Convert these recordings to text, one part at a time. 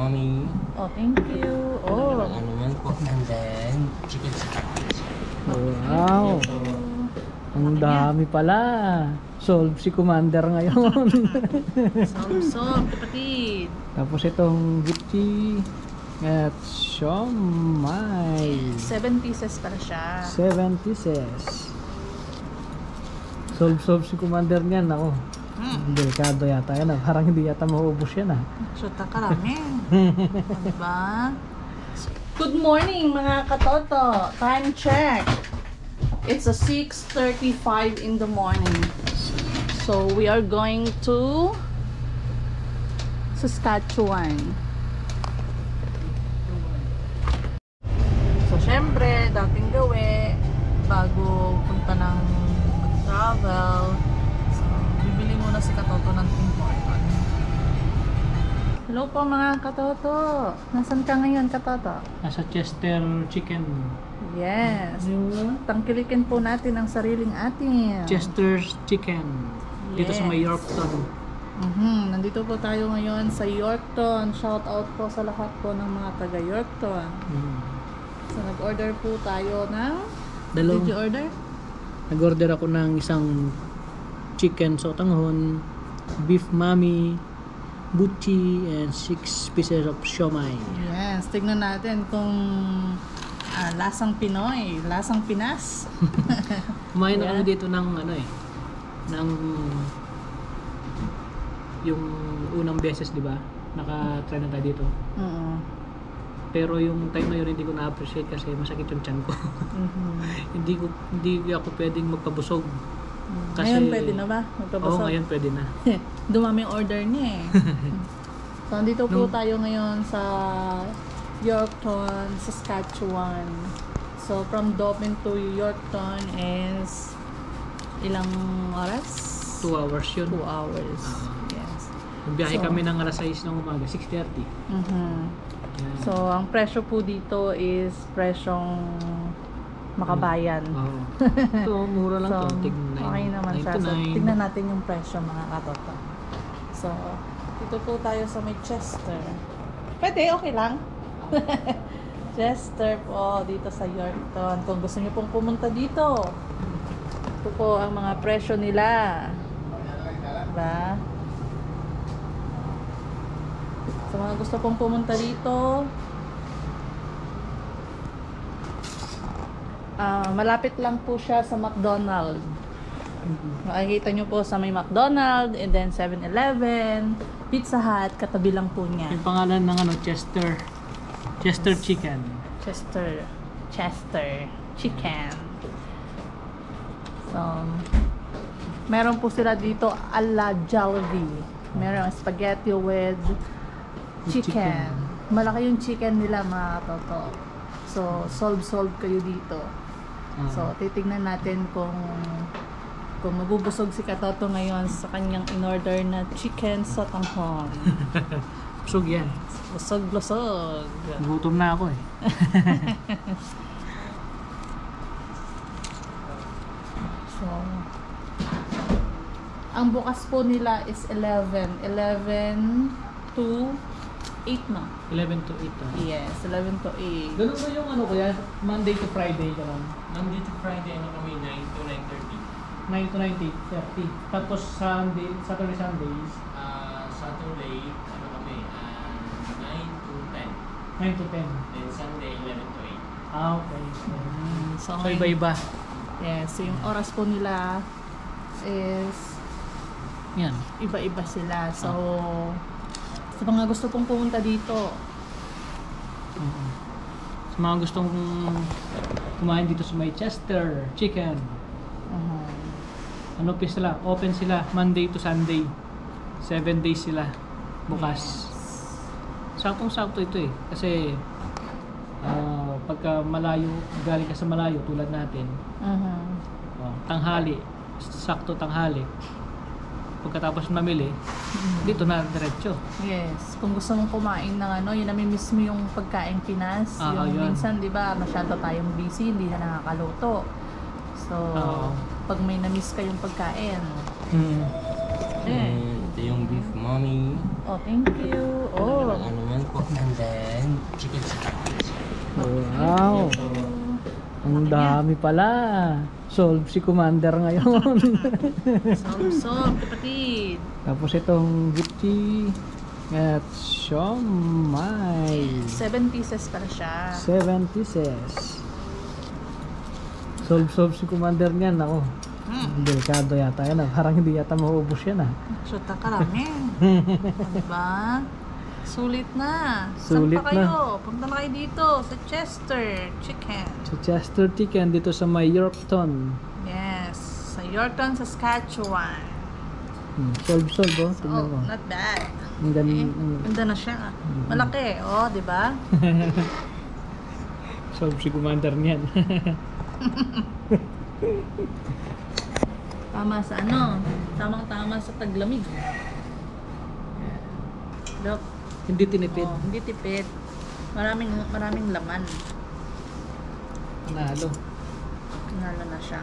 mommy. Oh, thank you. Oh. Ano man po. And then, chicken scratch. Wow. Ang dami pala. Solve si Commander ngayon. Solve, kapatid. Tapos itong gitchi at siomai. 7 pieces para siya. 7 pieces. Solve si Commander niyan. Ako. Delikado yata yan. Parang hindi yata maubos yan. Shoota karami. Diba? Good morning mga katoto. Time check. It's a 6:35 in the morning. So we are going to Saskatchewan. So syempre, dating gawi bago punta ng travel. So bibili muna si Katoto ng Tim Hortons. Hello po mga Katoto. Nasaan ka ngayon, Katoto? Nasa Chester Chicken. Yes. Tangkilikin po natin ang sariling atin. Chester's Chicken. Dito sa may Yorkton. Nandito po tayo ngayon sa Yorkton. Shout out po sa lahat po ng mga taga Yorkton. So nag-order po tayo ng... Did you order? Nag-order ako ng isang chicken sotanghon, beef mami, buchi, and 6 pieces of siomai. Yes. Tignan natin kung lasang Pinoy, lasang Pinas. Kumain na kami dito ng ng yung unang beses, di ba? Naka-try na tayo dito. Pero yung time na yun hindi ko na-appreciate kasi masakit yung tiyan ko. Hindi ako pwedeng magpabusog. Kasi, ngayon pwede na ba? Oo, ngayon pwede na. Dumami yung order niya eh. So andito po tayo ngayon sa Yorkton, Saskatchewan. So from Dauphin to Yorkton is ilang oras? 2 hours yun. 2 hours. Yes. Nagbiyahe kami ng alas 6 ng umaga, 6:30. Yeah. So ang presyo po dito is presyong makabayan. Ito, mura lang So, to. Tignan. okay naman siya. So, tignan natin yung presyo mga katoto. So, dito po tayo sa may Chester. Pwede, okay lang. Chester po, dito sa Yorkton. Kung gusto niyo pong pumunta dito, ito po ang mga presyo nila. Diba? Sa mga gusto pong pumunta dito, malapit lang po siya sa McDonald's. Makikita nyo po sa may McDonald's, and then 7-Eleven, Pizza Hut, katabi lang po niya. Yung pangalan ng Chester Chicken. Chester Chicken. So, meron po sila dito ala Jollibee. Meron spaghetti with chicken. Malaki yung chicken nila mga toto. So, solve kayo dito. So, titignan natin kung mabubusog si Katoto ngayon sa kanyang in-order na chicken sotanghon. Busog yan. Busog. Gutom na ako eh. So, ang bukas po nila is 11 to 8 na. 11 to 8. Yes, 11 to 8. Ganun ba yung kuya? Monday to Friday ka lang? Monday to Friday, kami 9 to 9:30. 9 to 9:30. Tapos Saturday, Sundays? Saturday, kami, 9 to 10. 9 to 10. Then Sunday, 11 to 8. Okay. So, So iba-iba. yes, so yung oras po nila is Yan. iba-iba sila. So, sa mga gusto pong pumunta dito, Sa mga gustong kumain dito sa may Chester Chicken, open sila Monday to Sunday. 7 days sila bukas. Saktong-sakto ito eh. Kasi pagka malayo, galing ka sa malayo tulad natin, tanghali, sakto tanghali. Pagkatapos mamili, dito na diretso. yes, kung gusto mong kumain ng yun namimiss mo yung pagkain Pinas. Yun. Minsan, di ba, masyado tayong busy, hindi na nakakaluto. So, pag may namiss kayong pagkain, Ito yung beef mommy. Oh, thank you. Oh. Ano naman po. And then, chicken spaghetti. Wow! Ang dami pala. Solve si Commander ngayon. Solve, kapatid. Tapos itong gipchi at siomai. 7 pieces pala siya. 7 pieces. Solve si Commander niyan. Ako, delikado yata yan. Parang hindi yata maubos yan. Shoot na karami. Diba? Sulit na. Sulit Saan pa kayo? Punta na kayo dito sa Chester Chicken. Sa Chester Chicken dito sa may Yorkton. Yes. Sa Yorkton, Saskatchewan. Solve oh. Tingnan mo. Not bad. Ang ganda. Ganda na siya. Malaki. Oh, di ba? Solve si Commander niyan. Tama sa ano? Tamang-tama sa taglamig. Look. Hindi tinipid. Oh, hindi tipid. Maraming laman. Nalo. Nalo na siya.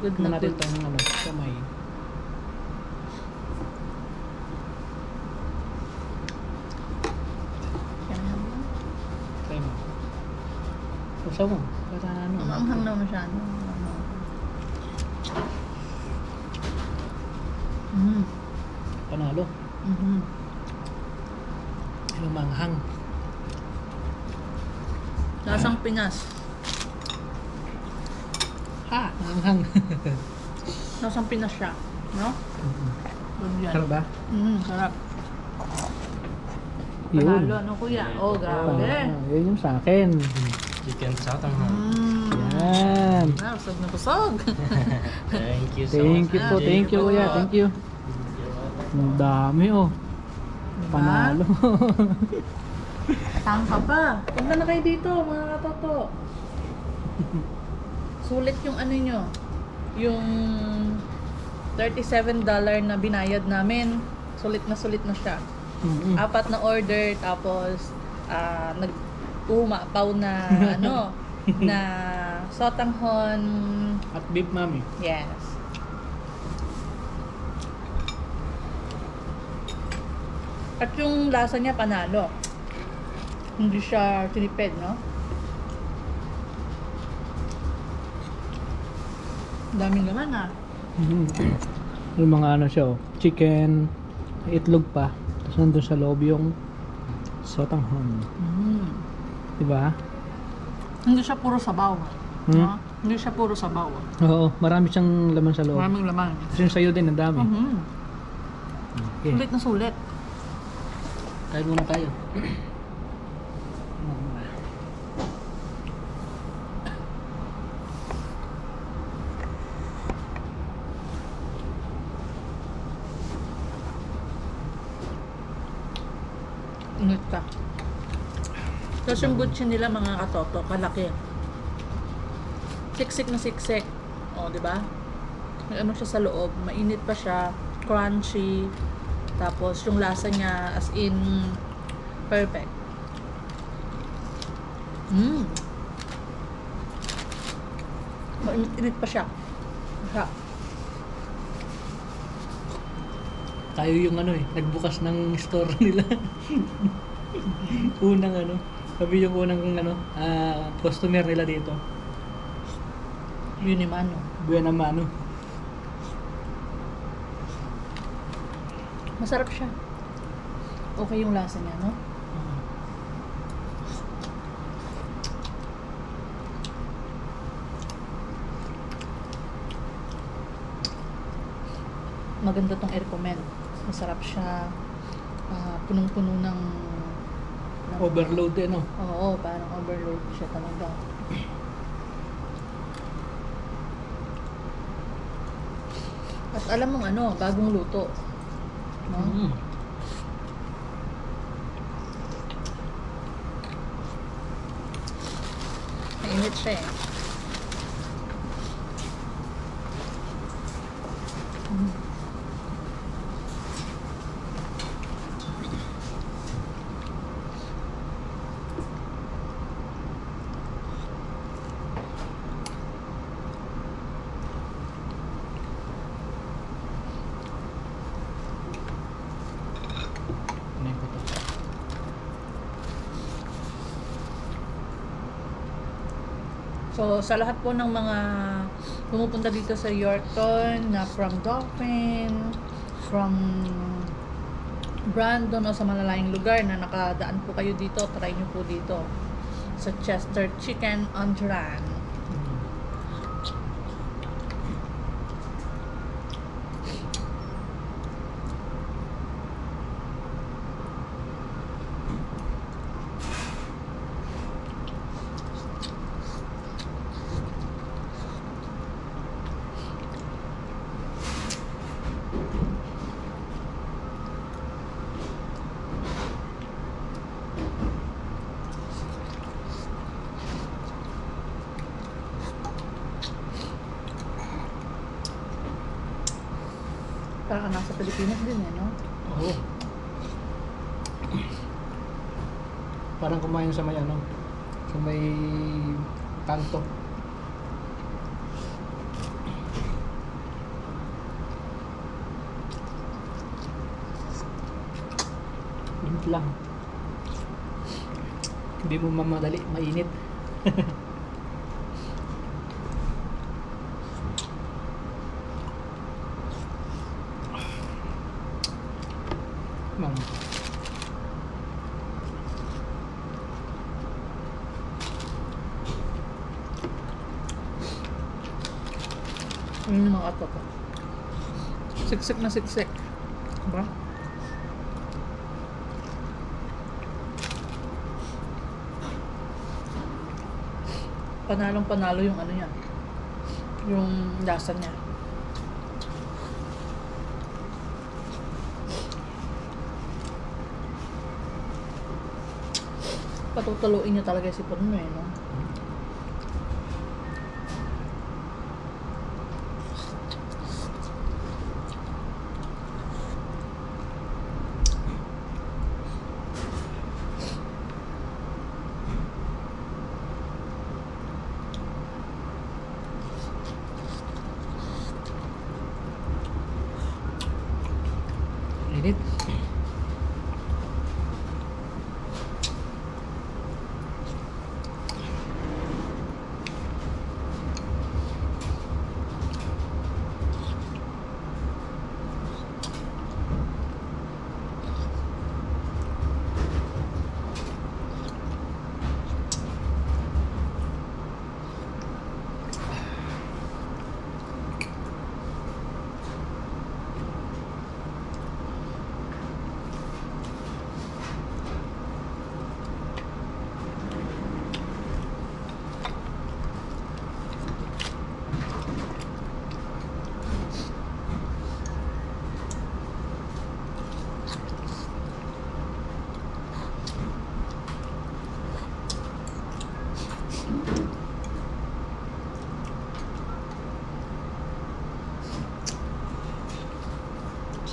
Good na Natin good. itong kamay. Try mo. Usaw mo. Para ano. Maanghang na masyado. Panalo. Lumanghang. Lasang Pinas. Ha! Manghang. Lasang Pinas siya. No? Good yan. Sarap ba? Sarap. Yun. Panalo. Ano kuya? Oh, grabe. Yun yung sa akin. Chicken sotanghon. Yan. Busog na busog. Thank you so Thank you much. po. Thank you kuya. Thank you. Ang dami oh. Panalo. Tangka pa. Punta na kayo dito, mga katoto. Sulit yung ano nyo. Yung $37 na binayad namin. Sulit na siya. Apat na order, tapos nag-umapaw na ano, na sotanghon. At beef mami. Yes. At yung lasa niya panalo. Hindi siya tinipid, no? Daming laman ah. Yung mga ano siya oh. Chicken, itlog pa. Tapos nandun sa loob yung sotanghon. Diba? Hindi siya puro sabaw. No? Hindi siya puro sabaw. Oo, marami siyang laman sa loob. Maraming laman. Tapos yung sayo din, ang dami. Okay. Sulit na sulit. Kain muna tayo. Ingat ka. Tapos yung butchi nila mga katoto, kalaki. Siksik na siksik. O, di ba? May ano siya sa loob, mainit pa siya, crunchy. Tapos yung lasa niya as in perfect. Mainit pa siya. Siya. Tayo yung ano eh, nagbukas ng store nila. Unang ano, sabi yung unang ano, customer nila dito. Yun yung ano. Buena mano. Masarap siya. Okay yung lasa niya, no? Maganda tong i-recommend. Masarap siya. Punong-puno ng Overload eh no? Oo, parang overload siya talaga. At alam mong ano, bagong luto. No? Mainit siya eh. So, sa lahat po ng mga pumupunta dito sa Yorkton na from Dauphin, from Brandon o sa malalayong lugar na nakadaan po kayo dito, try nyo po dito sa Chester Chicken on Duran. Parang nasa Pilipinas din eh, no? Oo. Parang kumain sa may ano, sa may kanto. Init lang. Hindi mo mamadali, mainit. Ma'am. Ano yung mga ato ko? Siksik na siksik. Diba? Panalong panalo yung ano niya. Yung lasa niya. Patutuluin niyo talaga si sipon mo eh, no? Init.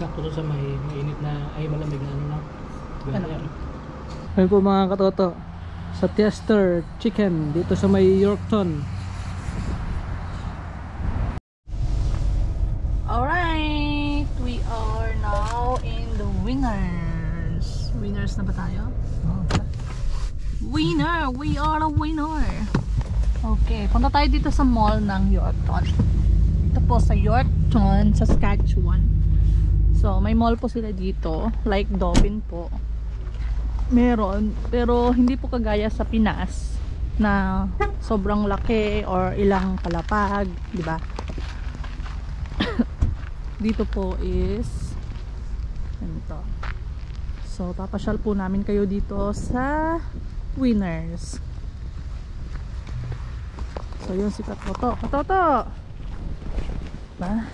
Sakto to sa may mainit na, ay malamig na ano na. Ano? Ayun po mga katoto, sa Chester Chicken dito sa may Yorkton. Alright, we are now in the Winners. Winners na ba tayo? Winner! We are a winner! Okay, punta tayo dito sa mall ng Yorkton. Ito po sa Yorkton, Saskatchewan. So, may mall po sila dito, like Dauphin po. Meron, pero hindi po kagaya sa Pinas na sobrang laki or ilang palapag, di ba? Dito po is ganito. So, papasyal po namin kayo dito sa Winners. So, yun si Katoto. Katoto! Ba?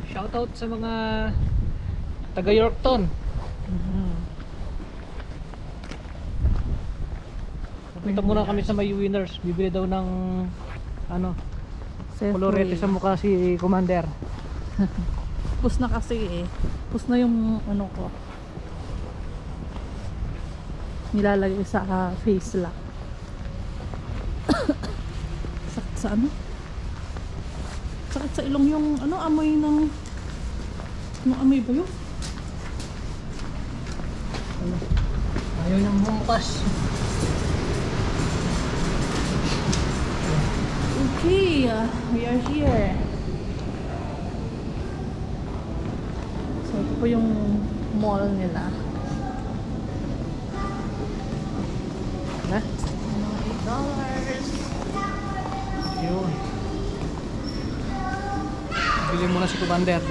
Shoutout sa mga taga Yorkton. Punta muna kami sa may Winners. Bibili daw ng ano, kolorete sa mukha si Commander. Pus na kasi eh. Pus na yung ano ko. Nilalagay sa face lock. Sakit sa ano? Sakit sa ilong yung ano, amoy ng ano, amoy ba yun? Ano? Ayaw niyang bumukas. Okay, we are here. So, ito po yung mall nila. Ha? $8. Yun. Bili muna si Commander.